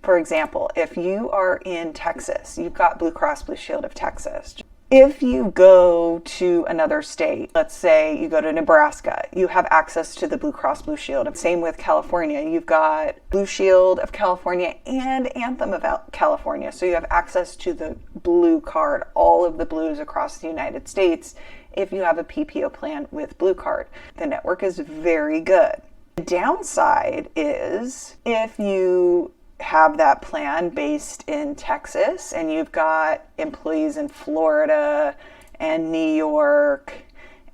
For example, if you are in Texas, you've got Blue Cross Blue Shield of Texas. If you go to another state, let's say you go to Nebraska, you have access to the Blue Cross Blue Shield. Same with California. You've got Blue Shield of California and Anthem of California. So you have access to the Blue Card, all of the Blues across the United States if you have a PPO plan with Blue Card. The network is very good. The downside is if you have that plan based in Texas and you've got employees in Florida and New York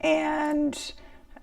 and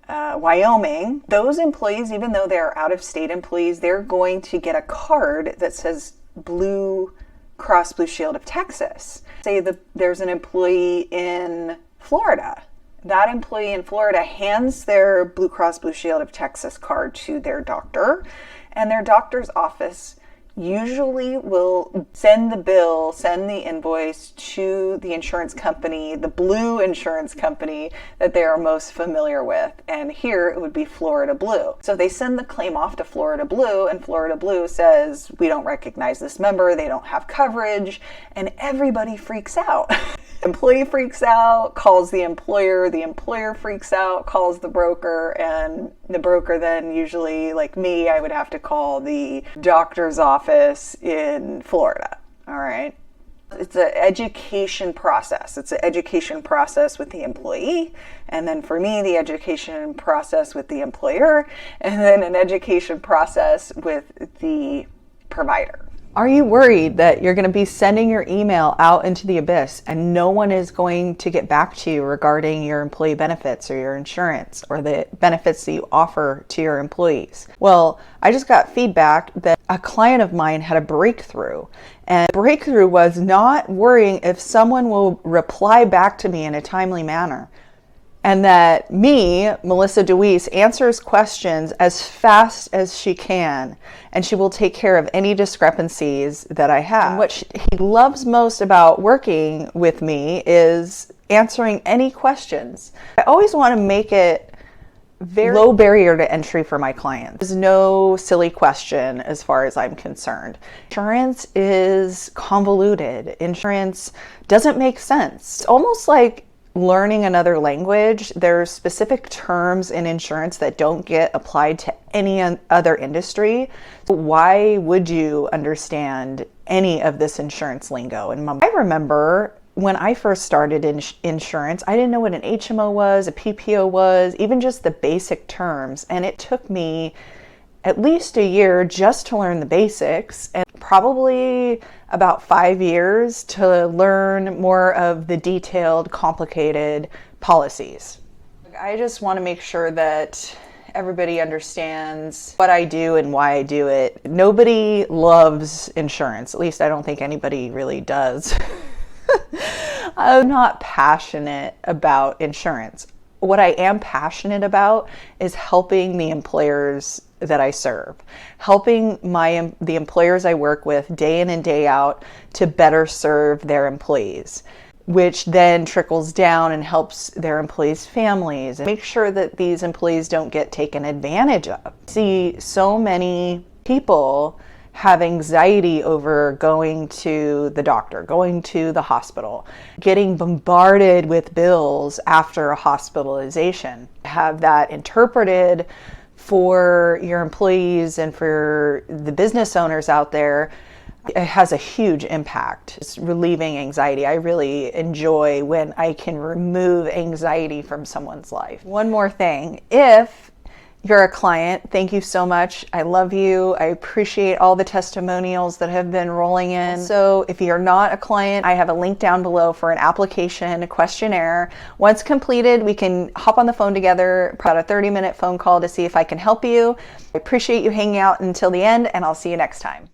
Wyoming, those employees, even though they're out-of-state employees, they're going to get a card that says Blue Cross Blue Shield of Texas. Say there's an employee in Florida. That employee in Florida hands their Blue Cross Blue Shield of Texas card to their doctor, and their doctor's office usually will send the invoice to the insurance company, the Blue insurance company that they are most familiar with. And here it would be Florida Blue. So they send the claim off to Florida Blue, and Florida Blue says, we don't recognize this member, they don't have coverage, and everybody freaks out. Employee freaks out, calls the employer freaks out, calls the broker, and the broker then usually, like me, I would have to call the doctor's office in Florida. All right. It's an education process. It's an education process with the employee, and then for me, the education process with the employer, and then an education process with the provider. Are you worried that you're going to be sending your email out into the abyss and no one is going to get back to you regarding your employee benefits or your insurance or the benefits that you offer to your employees? Well, I just got feedback that a client of mine had a breakthrough, and the breakthrough was not worrying if someone will reply back to me in a timely manner. And that me, Melissa DeWeese, answers questions as fast as she can, and she will take care of any discrepancies that I have. And what he loves most about working with me is answering any questions. I always want to make it very low barrier to entry for my clients. There's no silly question as far as I'm concerned. Insurance is convoluted. Insurance doesn't make sense. It's almost like learning another language. There's specific terms in insurance that don't get applied to any other industry. Why would you understand any of this insurance lingo? And I remember when I first started in insurance, I didn't know what an HMO was, a PPO was, even just the basic terms. And it took me at least a year just to learn the basics, and probably about 5 years to learn more of the detailed, complicated policies. I just want to make sure that everybody understands what I do and why I do it. Nobody loves insurance. At least I don't think anybody really does. I'm not passionate about insurance. What I am passionate about is helping the employers that I serve, helping the employers I work with day in and day out to better serve their employees, which then trickles down and helps their employees' families and make sure that these employees don't get taken advantage of. I see so many people have anxiety over going to the doctor, going to the hospital, getting bombarded with bills after a hospitalization. Have that interpreted for your employees and for the business owners out there, it has a huge impact. It's relieving anxiety. I really enjoy when I can remove anxiety from someone's life. One more thing, if you're a client, thank you so much. I love you. I appreciate all the testimonials that have been rolling in. So if you're not a client, I have a link down below for an application, a questionnaire. Once completed, we can hop on the phone together, about a 30-minute phone call to see if I can help you. I appreciate you hanging out until the end, and I'll see you next time.